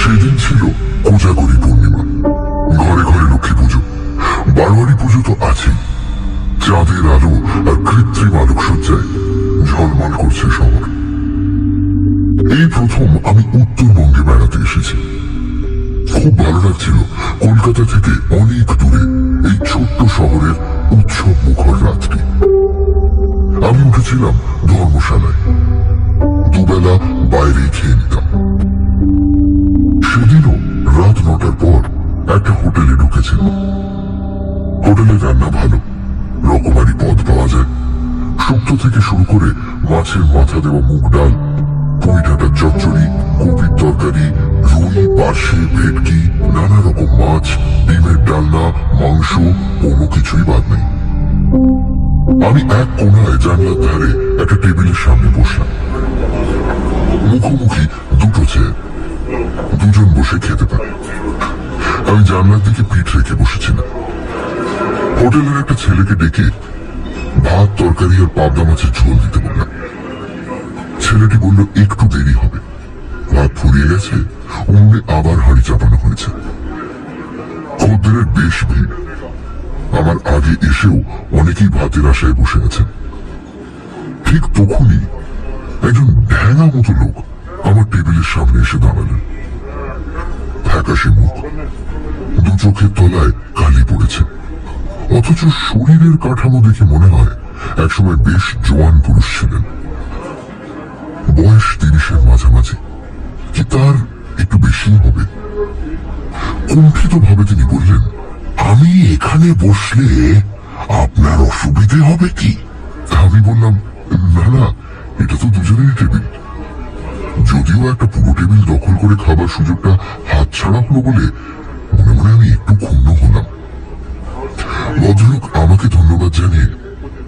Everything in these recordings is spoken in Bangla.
সেদিন ছিল কোজাগরী পূর্ণিমা। ঘরে ঘরে লক্ষ্মী পুজো, বারোয়ারি পুজো তো আছেই। চাঁদের আলো আর কৃত্রিম আলোকসজ্জায় ঝলমল করছে শহর। এই প্রথম আমি উত্তরবঙ্গে বেড়াতে এসেছি। খুব ভালো লাগছিল কলকাতা থেকে অনেক দূরে এই ছোট্ট শহরের উৎসব মুখর রাতটি। আমি উঠেছিলাম ধর্মশালায়, দুবেলা বাইরে খেয়ে নিতাম। সেদিনও রাত 9টার পর একটা হোটেলে ঢুকেছিলাম। হোটেলের রান্না ভালো, রকমারি পদ পাওয়া যায়। শুক্তো থেকে শুরু করে মাছের মাথা দেওয়া মুগ ডাল, পুঁই ডাঁটার চচ্চড়ি, কপির তরকারি, রুই, পার্শে, ভেটকি, নানা রকম মাছ, ডিমের ডালনা, মাংস, কোনো কিছুই বাদ নেই। আমি এক কোনায় জানলার ধারে একটা টেবিলের সামনে বসলাম। মুখোমুখি দুটো চেয়ার, দুজন বসে খেতে পারে। আমি জানলার দিকে পিঠ রেখে বসেছিলাম। হোটেলের একটা ছেলেকে ডেকে ভাত, তরকারি আর পাবদা মাছের ঝোল দিতে বললাম। ছেলেটি বলল একটু দেরি হবে, ভাত ফুরিয়ে গেছে, উনুনে আবার হাঁড়ি চাপানো হয়েছে। খদ্দেরের বেশ ভিড়। আমার আগে এসেও অনেকেই ভাতের আশায় বসে আছেন। ঠিক তখনই একজন ঢ্যাঙা মতো লোক আমার টেবিলের সামনে এসে দাঁড়ালেন। ফ্যাকাশে মুখ, দু চোখের তলায় কালি পড়েছে, অথচ শরীরের কাঠামো দেখে মনে হয় একসময় বেশ জোয়ান পুরুষ ছিলেন। বয়স 30-এর মাঝামাঝি, কি তার একটু বেশি হবে। কুণ্ঠিত ভাবে তিনি বললেন, আমি এখানে বসলে আপনার অসুবিধে হবে কি? আমি বললাম, না না, এটা তো দুজনেরই টেবিল। যদিও একটা পুরো টেবিল দখল করে খাবার সুযোগটা হাতছাড়া হলো বলে মনে মনে আমি একটু ক্ষুণ্ণ হলাম। ভদ্রলোক আমাকে ধন্যবাদ জানিয়ে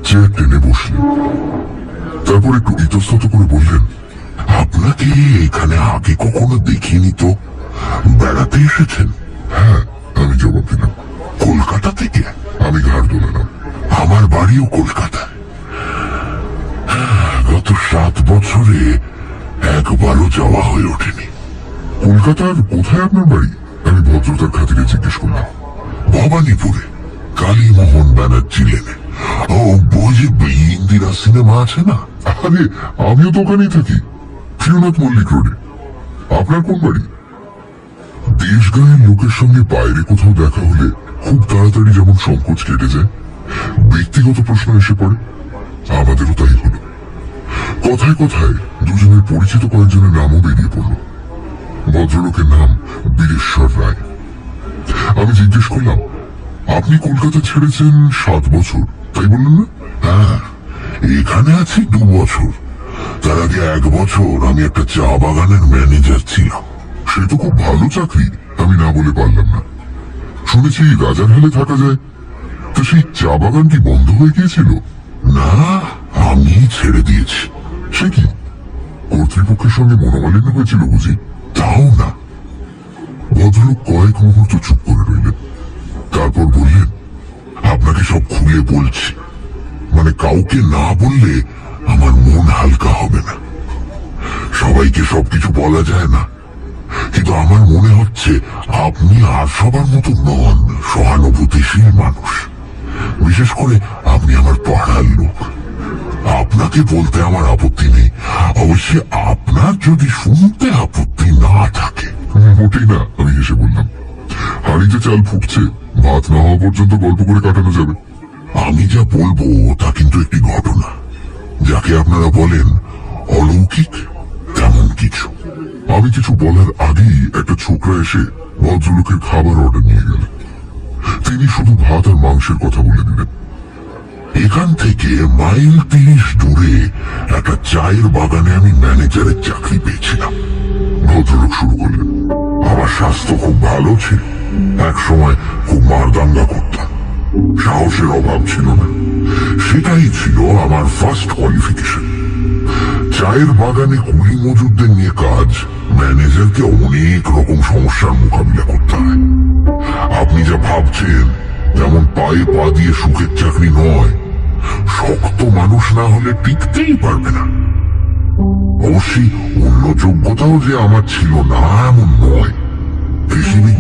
চেয়ার টেনে বসলেন। তারপর একটু ইতস্তত করে বললেন, আপনাকে এখানে আগে কখনো দেখিনি তো, বেড়াতে এসেছেন? হ্যাঁ, আমি জবাব দিলাম। কলকাতা থেকে? আমি ঘাড় দোলালাম। আমার বাড়িও কলকাতায়। গত 7 বছরে একবারও যাওয়া হয়ে ওঠেনি। কলকাতার কোথায় আপনার বাড়ি? আমি ভদ্রতার খাতিরে জিজ্ঞেস করলাম। ভবানীপুরে, কালীমোহন ব্যানার্জি লেনে। ও, ওই যে ইন্দিরা সিনেমা আছে না? আরে, আমিও তো ওখানেই থাকি, প্রিয়নাথ মল্লিক রোডে। আপনার কোন বাড়ি? দেশগায়ের লোকের সঙ্গে বাইরে কোথাও দেখা হলে খুব তাড়াতাড়ি যেমন সংকোচ কেটে যায়, ব্যক্তিগত প্রশ্ন এসে পড়ে। আমাদেরও তাই হলো। কথায় কথায় দুজনের পরিচিত কয়েকজনের নামও বেরিয়ে পড়ল। ভদ্রলোকের নাম বীরেশ্বর রায়। আমি জিজ্ঞেস করলাম, আপনি কলকাতা ছেড়েছেন 7 বছর, তাই বললেন না? হ্যাঁ, এখানে আছি 2 বছর। তার আগে 1 বছর আমি একটা চা বাগানের ম্যানেজার ছিলাম। সে তো খুব ভালো চাকরি, আমি না বলে পারলাম না। শুনেছি রাজার হালে থাকা যায়, তো সেই চা বাগান কি বন্ধ হয়ে গিয়েছিল? না, আমি ছেড়ে দিয়েছি। সে কি, কর্তৃপক্ষের সঙ্গে মনোমালিন্য হয়েছিল বুঝি? তাও না। ভদ্রলোক কয়েক মুহূর্ত চুপ করে রইলেন। তারপর বললেন, আপনাকে সব খুলে বলছি, মানে কাউকে না বললে আমার মন হালকা হবে না। সবাইকে সবকিছু বলা যায় না, কিন্তু আমার মনে হচ্ছে আপনি আর সবার মতো নন, সহানুভূতিশীল মানুষ। বিশেষ করে আপনি আমার পাড়ার লোক। আপনাকে বলতে আমার আপত্তি নেই, অবশ্যই আপনার যদি শুনতে আপত্তি না থাকে। মোটেই না, আমি হেসে বললাম। হাঁড়িতে চাল ফুটছে, ভাত না হওয়া পর্যন্ত গল্প করে কাটানো যাবে। আমি যা বলবো তা কিন্তু একটি ঘটনা, যাকে আপনারা বলেন অলৌকিক, তেমন কিছু। আমি কিছু বলার আগেই একটা ছোকরা এসে ভদ্রলোকের খাবার অর্ডার নিয়ে গেল। তিনি শুধু ভাত আর মাংসের কথা বলে দিলেন। এখান থেকে মাইল 30 দূরে একটা চায়ের বাগানে আমি ম্যানেজারের চাকরি পেয়েছিলাম। ভদ্রলোক শুরু করলেন, আমার স্বাস্থ্য খুব ভালো ছিল। এক সময় খুব মারদাঙ্গা করতাম, সাহসের অভাব ছিল না। সেটাই ছিল আমার ফার্স্ট কোয়ালিফিকেশন। চায়ের বাগানে কুলি মজুরদের নিয়ে কাজ, ম্যানেজারকে অনেক রকম সমস্যার মোকাবিলা করতে হয়। আপনি যা ভাবছেন তেমন পায়ে পা দিয়ে সুখের চাকরি নয়। শক্ত মানুষ না হলে টিকতেই পারবে না। অবশ্যই অন্য যোগ্যতাও যে আমার ছিল না এমন নয়।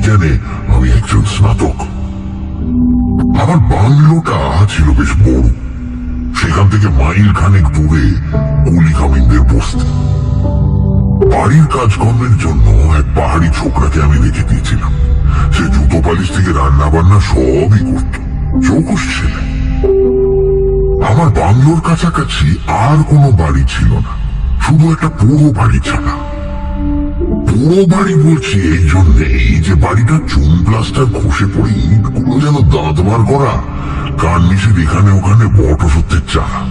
বিজ্ঞানে আমি একজন স্নাতক। আমার বাংলোটা ছিল বেশ বড়। সেখান থেকে মাইল খানেক দূরে কুলি কামিনদের বসতি। বাড়ির কাজকর্মের জন্য এক পাহাড়ি ছোকরাকে আমি রেখে দিয়েছিলাম। সে জুতো পালিশ থেকে রান্না বান্না সবই করত। চৌকস ছেলে। আমার বাংলোর কাছাকাছি আর কোনো বাড়ি ছিল না, শুধু একটা পুরো বাড়ি ছাড়া। পুরো বাড়ি বলছি এই জন্যেই যে বাড়িটা চুন প্লাস্টার খসে পড়ে ইটগুলো যেন দাঁত বার করা, কার্নিশের এখানে ওখানে বট ওষুধের চারা।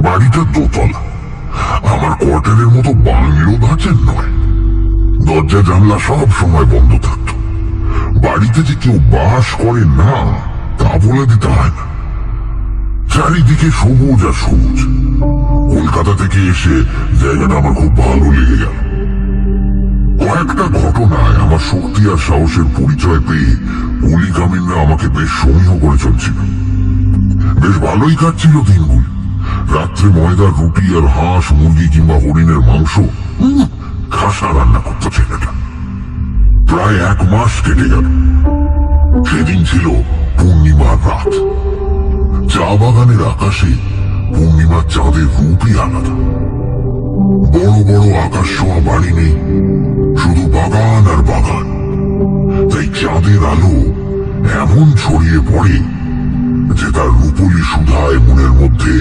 বাড়িটা দোতলা, আমার কোয়ার্টারের মতো বাংলো ধাঁচের নয়। দরজা জানলা সব সময় বন্ধ থাকতো। বাড়িতে যে কেউ বাস করে না তা বলে দিতে হয় না। চারিদিকে সবুজ আর সবুজ। কলকাতা থেকে এসে জায়গাটা আমার খুব ভালো লেগে গেল। কয়েকটা ঘটনায় আমার শক্তি আর সাহসের পরিচয় পেয়ে কুলি কামিনরা আমাকে বেশ সমীহ করে চলছিল। বেশ ভালোই কাটছিল দিনগুলি। রাত্রে ময়দার রুটি আর হাঁস মুরগি কিংবা হরিণের মাংস খাসা রান্না করত ছেলেটা। প্রায় 1 মাস কেটে গেল। সেদিন ছিল পূর্ণিমার রাত। চা বাগানের আকাশে পূর্ণিমার চাঁদের রূপই আলাদা। বড় বড় আকাশ ছোঁয়া বাড়ি নেই, শুধু বাগান আর বাগান। তাই চাঁদের আলো এমন ছড়িয়ে পড়ে যে তার রূপলি সুধায় মনের মধ্যে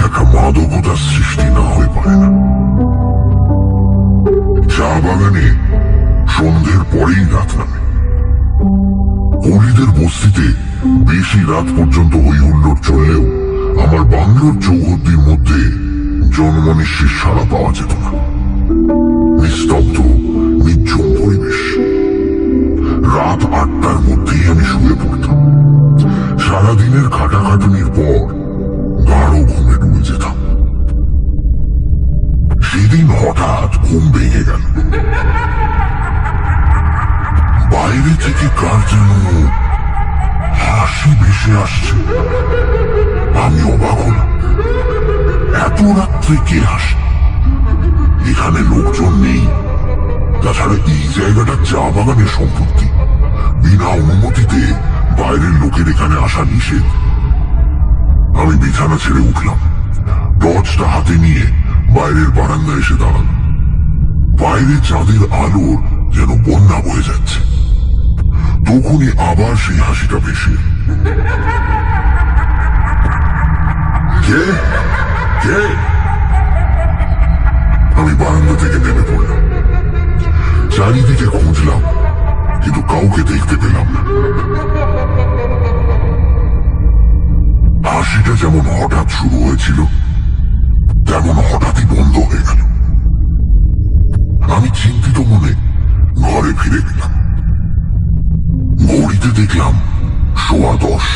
একটা মাদকতার সৃষ্টি না হয়ে পারে না। চা বাগানে সন্ধ্যের পরেই রাত নামে। কলিদের বস্তিতে বেশি রাত পর্যন্ত হই হুল্লোড় চললেও আমার বাংলোর চৌহদ্দির মধ্যে জনমনিষ্যের সাড়া পাওয়া যেত না। নিস্তব্ধ নির্ঝুম পরিবেশ। রাত 8টার মধ্যেই আমি শুয়ে পড়তাম। সারাদিনের খাটাখাটুনির পর গাঢ় ঘুমে ডুবে যেতাম। সেদিন হঠাৎ ঘুম ভেঙে গেল। বাইরে থেকে কার যেন হাসি ভেসে আসছে। আমি অবাক হলাম। এত রাত্রে কে হাসে? এখানে লোকজন নেই। তাছাড়া এই জায়গাটা চা বাগানের সম্পত্তি। বিনা অনুমতিতে বাইরের লোকের এখানে আসা নিষেধ। আমি বিছানা ছেড়ে উঠলাম। টর্চটা হাতে নিয়ে বাইরের বারান্দায় এসে দাঁড়ালাম। বাইরে চাঁদের আলোর যেন বন্যা বয়ে যাচ্ছে। তখনই আবার সেই হাসিটা ভেসে এলো। কে কে? আমি বারান্দা থেকে নেমে পড়লাম। চারিদিকে খুঁজলাম, কিন্তু কাউকে দেখতে পেলাম না। হাসিটা যেমন হঠাৎ শুরু হয়েছিল তেমন হঠাৎই বন্ধ হয়ে গেল। আমি চিন্তিত মনে ঘরে ফিরে গেলাম। ঘড়িতে দেখলাম 10:15।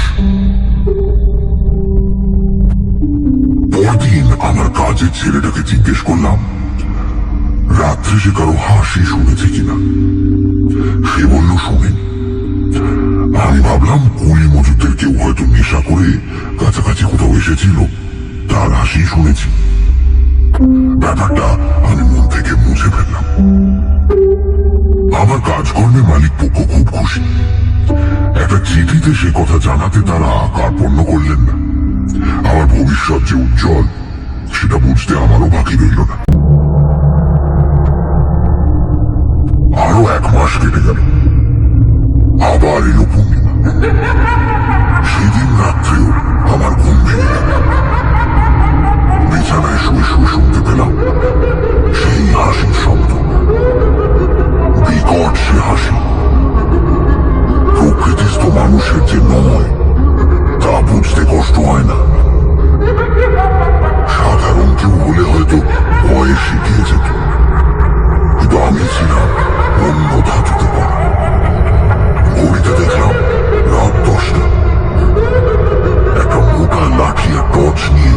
পরদিন আমার কাজের ছেলেটাকে জিজ্ঞেস করলাম রাত্রে সে কারো হাসি শুনেছে কিনা। সে বলল শোনেনি। আমি ভাবলাম কুলি মজুদের কেউ হয়তো নেশা করে কাছাকাছি কোথাও এসেছিল, তার হাসি শুনেছি। ব্যাপারটা আমি মন থেকে মুছে ফেললাম। আমার কাজকর্মে মালিক পক্ষ খুব খুশি। একটা চিঠিতে সে কথা জানাতে তারা কার্পণ্য করলেন না। আমার ভবিষ্যৎ যে উজ্জ্বল সেটা বুঝতে আমারও বাকি রইল না। আরো 1 মাস কেটে গেল। আবার এলো পূর্ণিমা। সেদিন রাত্রেও আমার ঘুম ভেঙে গেল। বিছানায় শুয়ে শুয়ে শুনতে পেলাম সেই হাসির শব্দ। বিকট সে হাসি। প্রকৃতিস্থ মানুষের যে নয় তা বুঝতে কষ্ট হয় না। সাধারণ কেউ হলে হয়তো ভয়ে শিখিয়ে যেত, কিন্তু আমি ছিলাম অন্য ধাতুতে পড়া। ঘড়িতে দেখলাম রাত 10টা। একটা মোটা লাঠি আর টর্চ নিয়ে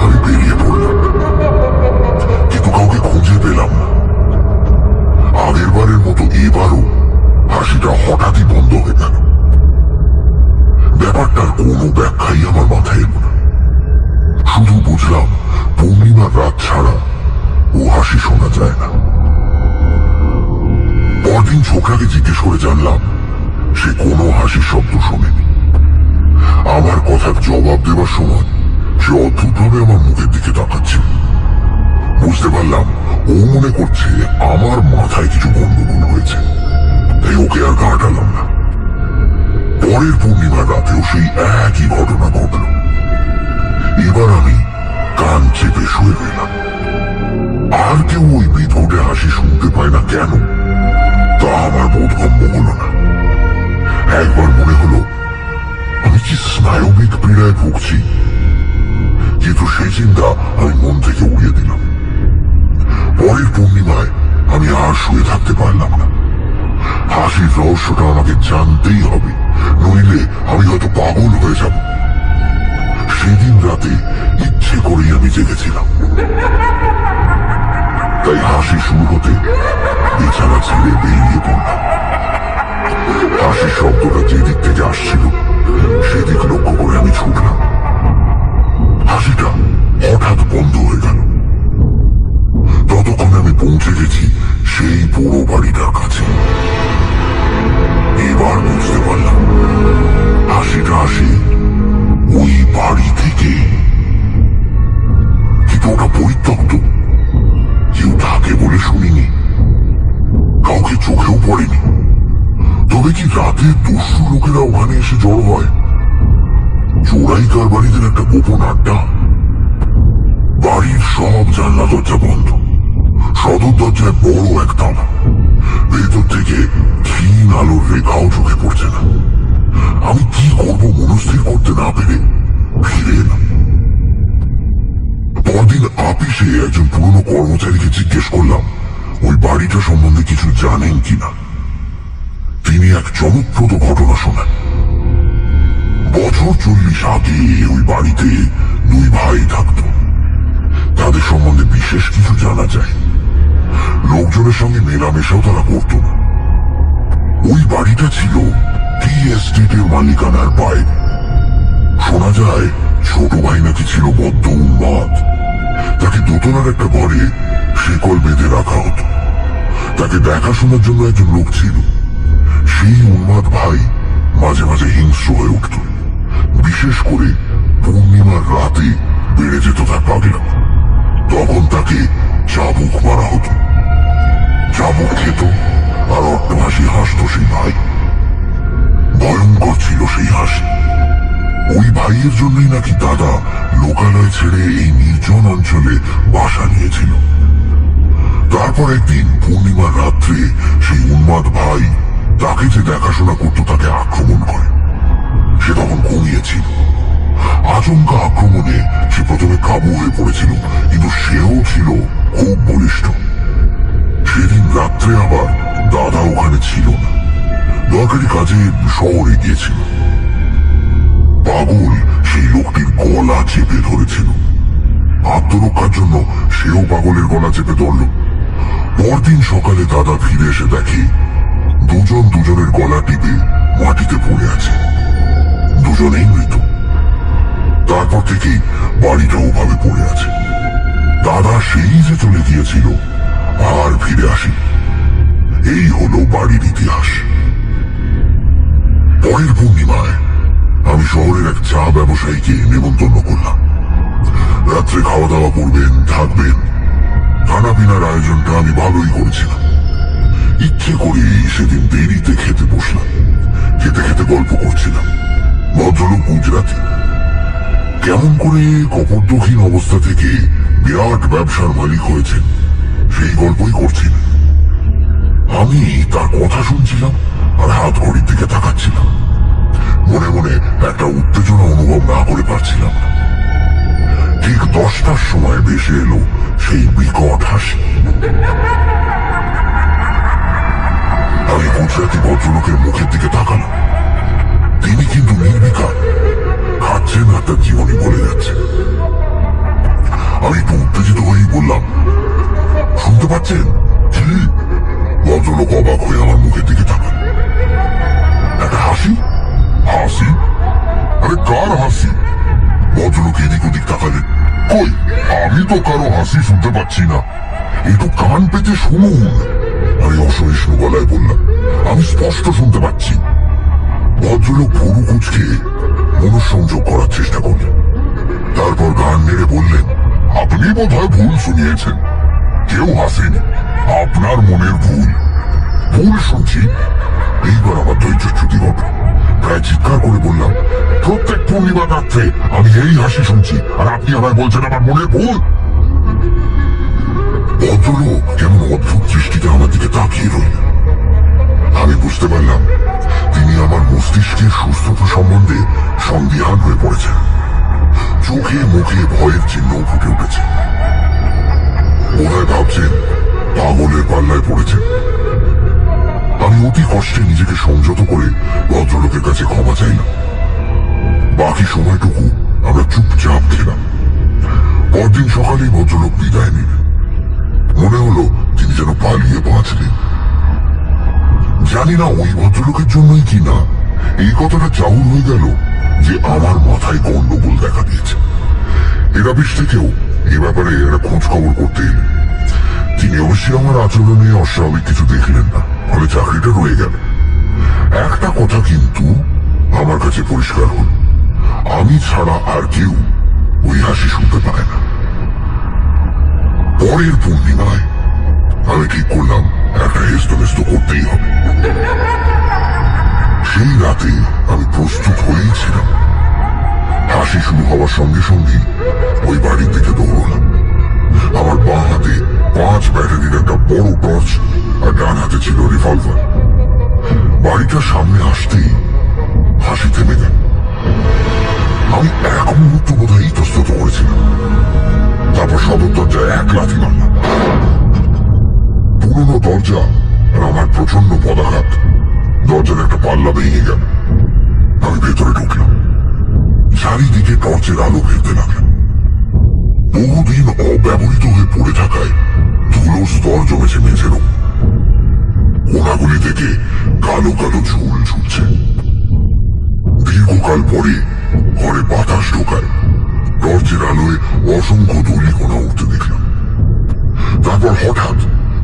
আমি বেরিয়ে পড়লাম, কিন্তু কাউকে খুঁজে পেলাম না। লোকটাকে জিজ্ঞেস করে জানলাম সে কোনো হাসির শব্দ শোনেনি। আমার কথার জবাব দেওয়ার সময় সে অদ্ভুতভাবে আমার মুখের দিকে তাকাচ্ছিল। বুঝতে পারলাম ও মনে করছে আমার মাথায় কিছু গন্ডগোল হয়েছে, তাই ওকে আর ঘাটালাম না। পরের পূর্ণিমার রাতেও সেই একই ঘটনা ঘটল। এবার আমি কান চেপে শুয়ে রইলাম। আর কেউ ওই বিধৌটে হাসি শুনতে পায় না কেন তা আমার বোধগম্য হলো না। একবার মনে হলো আমি কি স্নায়বিক পীড়ায় ভুগছি, কিন্তু সেই চিন্তা আমি মন থেকে উড়িয়ে দিলাম। পরের পূর্ণিমায় আমি আর শুয়ে থাকতে পারলাম না। হাসির রহস্যটা আমাকে জানতেই হবে, নইলে আমি হয়তো পাগল হয়ে যাব। সেদিন রাতে ইচ্ছে করেই আমি জেগেছিলাম, তাই হাসি শুরু হতে বিছানা ছেড়ে বেরিয়ে পড়লাম। হাসির শব্দটা যে দিক থেকে আসছিল সেদিক লক্ষ্য করে আমি ছুটলাম। হাসিটা হঠাৎ বন্ধ হয়ে গেল। ততক্ষণে আমি পৌঁছে গেছি সেই পুরো বাড়িটার কাছে। এবার বুঝতে পারলাম হাসিটা আসে ওই বাড়ি থেকে। কিন্তু ওটা পরিত্যক্ত, কেউ থাকে বলে শুনিনি, কাউকে চোখেও পড়েনি। তবে কি রাতে দস্যু লোকেরা ওখানে এসে জড়ো হয়? চোরাই কারবারিদের একটা গোপন আড্ডা। বাড়ির সব জানলা দরজা বন্ধ, সদর দরজায় বড় এক তালা। ভেতর থেকে ক্ষীণ আলোর রেখাও চোখে পড়ছে না। আমি কি করবো মনস্থির করতে না পেরে ফিরে এলাম। পরদিন আপিসে একজন পুরনো কর্মচারীকে জিজ্ঞেস করলাম ওই বাড়িটা সম্বন্ধে কিছু জানেন কিনা। তিনি এক চমকপ্রদ ঘটনা শোনান। বছর 40 আগে ওই বাড়িতে দুই ভাই থাকত। তাদের সম্বন্ধে বিশেষ কিছু জানা যায়, লোকজনের সঙ্গে মেলামেশাও তারা করত না। ওই বাড়িটা ছিল টি এস্টেটের মালিকানার বাইরে। শোনা যায় ছোট ভাই নাকি ছিল বদ্ধ উন্মাদ। তাকে দোতলার একটা ঘরে শেকল বেঁধে রাখা হতো। তাকে দেখাশোনার জন্য একজন লোক ছিল। সেই উন্মাদ ভাই মাঝে মাঝে হিংস্র হয়ে উঠত। বিশেষ করে পূর্ণিমার রাতে বেড়ে যেত তার পাগলাম। তখন তাকে চাবুক মারা হতো। চাবুক খেত আর অট্টহাসি হাসত সেই ভাই। ভয়ঙ্কর ছিল সেই হাসি। ওই ভাইয়ের জন্যই নাকি দাদা লোকালয় ছেড়ে এই নির্জন অঞ্চলে বাসা নিয়েছিল। তারপর একদিন পূর্ণিমার রাত্রে সেই উন্মাদ ভাই তাকে যে দেখাশোনা করত তাকে আক্রমণ করে। সে তখন ঘুমিয়েছিল। আচমকা আক্রমণে সে প্রথমে কাবু হয়ে পড়েছিল, কিন্তু সেও ছিল খুব বলিষ্ঠ। সেদিন রাত্রে আবার দাদা ওখানে ছিল না, দরকারি কাজে শহরে গিয়েছিল। পাগল সেই লোকটির গলা চেপে ধরেছিল। আত্মরক্ষার জন্য সেও পাগলের গলা চেপে ধরল। পরদিন সকালে দাদা ফিরে এসে দেখে দুজন দুজনের গলা টিপে মাটিতে পড়ে আছে। দুজনেই মৃত। তারপর থেকেই বাড়িটা ওভাবে পড়ে আছে। দাদা সেই যে চলে গিয়েছিল আর ফিরে আসে। এই হলো বাড়ির ইতিহাস। পরের পূর্ণিমায় আমি শহরের এক চা ব্যবসায়ীকে নেমন্তন্ন করলাম। রাত্রে খাওয়া দাওয়া করবেন, থাকবেন। খানা পিনার আয়োজনটা আমি ভালোই করেছিলাম। ইচ্ছে করে সেদিন দেরিতে খেতে বসলাম। খেতে খেতে গল্প করছিলাম। ভদ্রলোক গুজরাটি। কেমন করে কপর্দহীন অবস্থা থেকে বিরাট ব্যবসার মালিক হয়েছেন সেই গল্পই করছিলেন। আমি তার কথা শুনছিলাম আর হাত ঘড়ির দিকে তাকাচ্ছিলাম। মনে মনে একটা উত্তেজনা অনুভব না করে পারছিলাম না। ঠিক 10টার সময় ভেসে এলো সেই বিকট হাসি। আমি গুজরাটি ভদ্রলোকের মুখের দিকে তাকালাম। তিনি কিন্তু নির্বিকার, খাচ্ছেন আর তার জীবনী বলে যাচ্ছে। আমি একটু উত্তেজিত হয়েই বললাম, শুনতে পাচ্ছেন? কি? ভদ্রলোক অবাক হয়ে আমার মুখের দিকে তাকান। একটা হাসি? হাসি? আরে কার হাসি? ভদ্রলোক এদিক ওদিক তাকালেন। কই, আমি তো কারো হাসি শুনতে পাচ্ছি না। একটু কান পেতে শুনুন। আমি অসহিষ্ণু গলায় বললাম, আমি স্পষ্ট শুনতে পাচ্ছি। ভদ্রলোক ভুরু কুঁচকে মনঃসংযোগ করার চেষ্টা করলেন। তারপর গান নেড়ে বললেন, আপনি বোধহয় ভুল শুনিয়েছেন, কেউ হাসেনি, আপনার মনের ভুল। ভুল শুনছি? এইবার আমার ধৈর্যচ্যুতি ঘটল। প্রায় চিৎকার করে বললাম, প্রত্যেক পূর্ণিমা রাত্রে আমি এই হাসি শুনছি, আর আপনি আমায় বলছেন আমার মনের ভুল। ভদ্রলোক কেমন অদ্ভুত দৃষ্টিতে আমার দিকে তাকিয়ে রইলেন। আমি বুঝতে পারলাম তিনি আমার মস্তিষ্কের সুস্থতা সম্বন্ধে সন্দিহান হয়ে পড়েছেন। চোখে মুখে ভয়ের চিহ্ন ফুটে উঠেছে। বোধহয় ভাবছেন পাগলের পাল্লায় পড়েছেন। আমি অতি কষ্টে নিজেকে সংযত করে ভদ্রলোকের কাছে ক্ষমা চাইলাম। বাকি সময়টুকু আমরা চুপচাপ খেলাম। পরদিন সকালেই ভদ্রলোক বিদায় নিলেন। মনে হলো তিনি যেন পালিয়ে বাঁচলেন। জানি না ওই ভদ্রলোকের জন্যই কি না এই কথাটা চাউর হয়ে গেল যে আমার মাথায় গন্ডগোল দেখা দিয়েছে। এর অফিস থেকেও এ ব্যাপারে একটা খোঁজ খবর করতে এলেন। তিনি অবশ্যই আমার আচরণে অস্বাভাবিক কিছু দেখলেন না, ফলে চাকরিটা রয়ে গেল। একটা কথা কিন্তু আমার কাছে পরিষ্কার হল, আমি ছাড়া আর কেউ ওই হাসি শুনতে পায় না। পরের পূর্ণিমায় আমি ঠিক করলাম একটা হেস্তনেস্ত করতেই হবে। সেই রাতে আমি প্রস্তুত হয়েই ছিলাম। হাসি শুরু হওয়ার সঙ্গে সঙ্গেই ওই বাড়ির দিকে দৌড়লাম। আমার বাঁ হাতে 5 ব্যাটারির একটা বড় টর্চ, আর ডান হাতে ছিল রিভলভার। বাড়িটার সামনে আসতেই হাসি থেমে গেল। আমি এক মুহূর্ত বোধহয় ইতস্তত করেছিলাম। তারপর সদর দরজায় এক লাথি মারলাম। পুরনো দরজা আর আমার প্রচন্ড পদাঘাত দরজার একটা পাল্লা ভেঙে গেল। আমি ভেতরে ঢুকলাম। চারিদিকে টর্চের আলো ফেলতে লাগলাম। বহুদিন অব্যবহৃত হয়ে পড়ে থাকায় ধুলোর স্তর জমেছে মেঝের উপর। কোনাগুলি থেকে কালো কালো ঝুল ঝুলছে। দীর্ঘকাল পরে ঘরে বাতাস ঢোকায় টর্চের আলোয় অসংখ্য ধূলিকণা উঠতে দেখলাম। তারপর হঠাৎ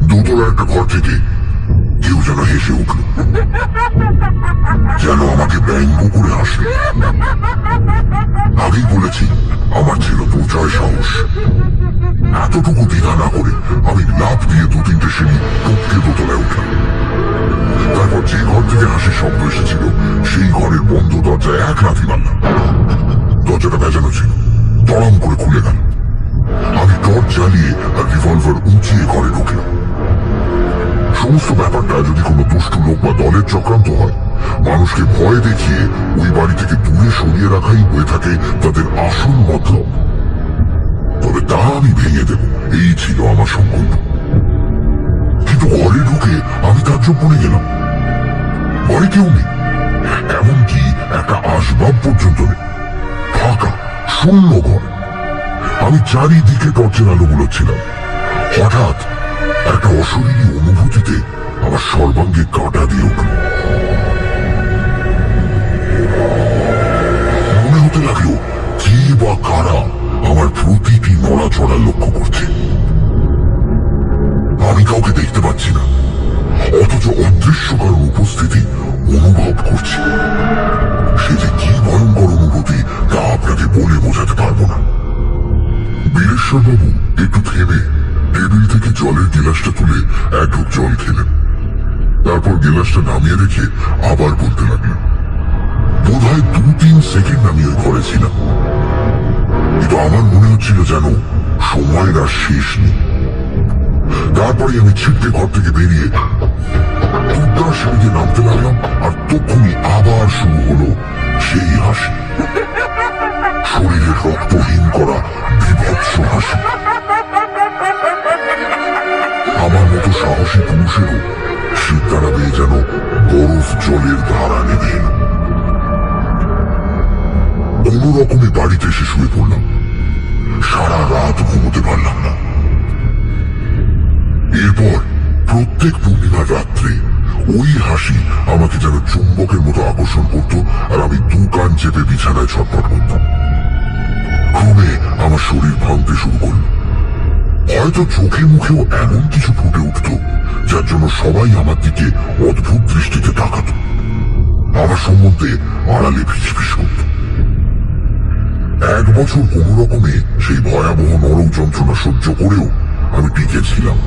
দোতলার একটা ঘর থেকে কেউ যেন হেসে উঠল, যেন আমাকে ব্যঙ্গ করে হাসল। আগেই বলেছি আমার ছিল প্রচয় সাহস। এতটুকু দ্বিধা না করে আমি লাফ দিয়ে 2-3টে সিঁড়ি টপকে দোতলায় উঠলাম। তারপর যে ঘর থেকে হাসির শব্দ এসেছিল সেই ঘরের বন্ধ দরজায় এক লাথি মারলাম। দরজাটা বেজানো ছিল, তড়াম করে খুলে গেল। আমি টর্চ জ্বালিয়ে আর রিভলভার উঁচিয়ে ঘরে ঢুকলাম। সমস্ত ব্যাপারটা যদি কোনো দুষ্টু লোক বা দলের চক্রান্ত হয়, মানুষকে ভয় দেখিয়ে ওই বাড়ি থেকে দূরে সরিয়ে রাখাই হয়ে থাকে তাদের আসল মতলব, তবে তা আমি ভেঙে দেব, এই ছিল আমার সংকল্প। কিন্তু ঘরে ঢুকে আমি তাজ্জব বনে গেলাম। ঘরে কেউ নেই, এমনকি একটা আসবাব পর্যন্ত নেই। ফাঁকা শূন্য ঘর। আমি চারিদিকে টর্চের আলো বুলোচ্ছিলাম। হঠাৎ একটা অশরীরী অনুভূতিতে আমার সর্বাঙ্গে কাঁটা দিয়ে উঠল। মনে হতে লাগলো কে বা কারা আমার প্রতিটি নড়াচড়া লক্ষ্য করছে। আমি কাউকে দেখতে পাচ্ছি না, অথচ অদৃশ্য কারণ উপস্থিতি অনুভব করছি। সে যে কি ভয়ঙ্কর অনুভূতি তা আপনাকে বলে বোঝাতে পারবো না। বীরেশ্বরবাবু একটু থেমে টেবিল থেকে জলের গিলাসটা তুলে এক ঢোক জল খেলেন। তারপর গিলাসটা নামিয়ে রেখে আবার বলতে লাগলেন। বোধহয় 2-3 সেকেন্ড আমি ওই ঘরে ছিলাম, কিন্তু আমার মনে হচ্ছিল যেন সময়ের আর শেষ নেই। তারপরে আমি ছিটকে ঘর থেকে বেরিয়ে দুর্দার সিঁড়িতে নামতে লাগলাম, আর তখনই আবার শুরু হলো সেই হাসি। শরীরের রক্তহীন করা বিভৎস হাসি। আমার মতো সাহসী পুরুষেরও শীততারা বেয়ে যেন বরফ জলের ধারা নেমে এলো। কোন রকমে বাড়িতে এসে শুয়ে পড়লাম। সারা রাত ঘুমোতে পারলাম না। এরপর প্রত্যেক পূর্ণিমার রাত্রে ওই হাসি আমাকে যেন চুম্বকের মতো আকর্ষণ করত, আর আমি 2 কান চেপে বিছানায় ছটফট করতাম। ক্রমে আমার শরীর ভাঙতে শুরু করল। হয়তো চোখে মুখেও এমন কিছু ফুটে উঠত যার জন্য সবাই আমার দিকে অদ্ভুত দৃষ্টিতে তাকাত, আমার সম্বন্ধে আড়ালে ফিসফিস করত। 1 বছর কোন রকমে সেই ভয়াবহ নরক যন্ত্রণা সহ্য করেও আমি টিকে ছিলাম,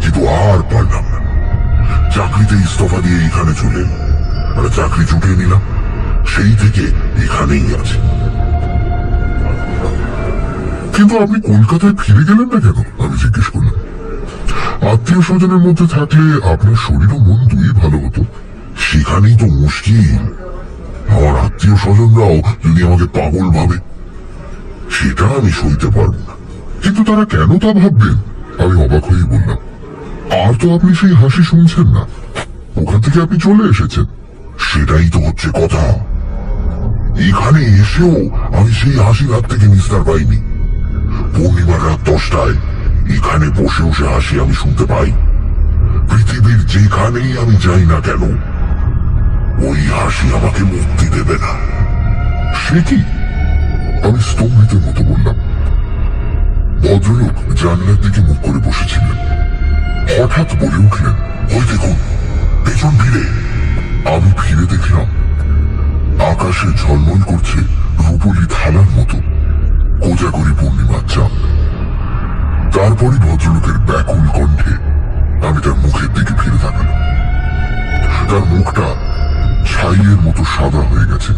কিন্তু আর পারলাম না। চাকরিতে ইস্তফা দিয়ে এখানে চলে এলাম, আর চাকরি জুটিয়ে নিলাম, সেই থেকে এখানেই আছে। কিন্তু আপনি কলকাতায় ফিরে গেলেন না কেন, আমি জিজ্ঞেস করলাম। আত্মীয় স্বজনের মধ্যে থাকলে আপনার শরীর ও মন দুই ভালো হতো। সেখানেই তো মুশকিল। আমার আত্মীয় স্বজনরাও যদি আমাকে পাগল ভাবে, সেটা আমি সইতে পারব না। কিন্তু তারা কেন তা ভাববেন, আমি অবাক হয়ে বললাম। আর তো আপনি সেই হাসি শুনছেন না, ওখান থেকে আপনি চলে এসেছেন। সেটাই তো হচ্ছে কথা। এখানে এসেও আমি সেই হাসির হাত থেকে নিস্তার পাইনি। পূর্ণিমার রাত 10টায় এখানে বসে বসে হাসি আমি শুনতে পাই। পৃথিবীর যেখানেই আমি যাই না কেন, ওই হাসি আমাকে মুক্তি দেবে না। সে কি? আমি স্তম্ভিতের মতো বললাম। ভদ্রলোক জানলার দিকে মুখ করে বসেছিলেন। হঠাৎ বলে উঠলেন, ওই দেখুন, পেছন ফিরে। আমি ফিরে দেখলাম আকাশে ঝলমল করছে রূপলি থালার মতো কোজাগরি পূর্ণিমার চাঁদ। তারপরই ভদ্রলোকের ব্যাকুল কণ্ঠে আমি তার মুখের দিকে ফিরে তাকালাম। তার মুখটা ছাইয়ের মতো সাদা হয়ে গেছে।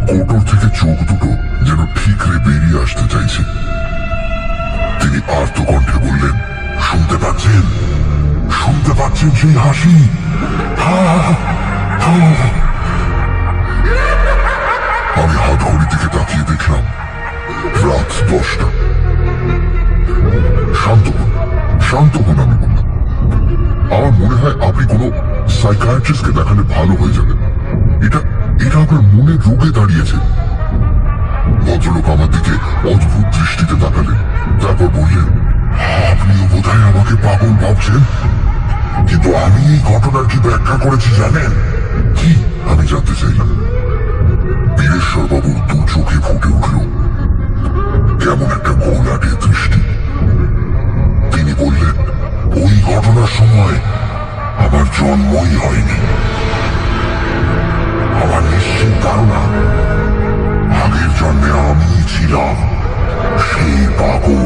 কোটর থেকে চোখ দুটো যেন ঠিকরে বেরিয়ে আসতে চাইছে। তিনি আর্ত কণ্ঠে বললেন, শুনতে পাচ্ছেন? শুনতে পাচ্ছেন সেই হাসি? আমি হাত ঘড়ির দিকে তাকিয়ে দেখলাম রাত 10টা। শান্ত হন, শান্ত হন, আমি বললাম। আমার মনে হয় আপনি কোনো সাইকিয়াট্রিস্টকে দেখালে ভালো হয়ে যাবেন। এটা এটা আপনার মনের রোগে দাঁড়িয়েছে। ভদ্রলোক আমার দিকে অদ্ভুত দৃষ্টিতে তাকালেন, তারপর বললেন, আপনিও বোধহয় আমাকে পাগল ভাবছেন, কিন্তু আমি এই ঘটনার কি ব্যাখ্যা করেছি জানেন? কি? আমি জানতে চাইলাম। বীরেশ্বর বাবুর 2 চোখে ফুটে উঠল কেমন একটা গোলাটে দৃষ্টি। তিনি বললেন, ওই ঘটনার সময় আমার জন্মই হয়নি। আমার নিশ্চিত ধারণা আগের জন্মে আমি ছিলাম সেই পাগল।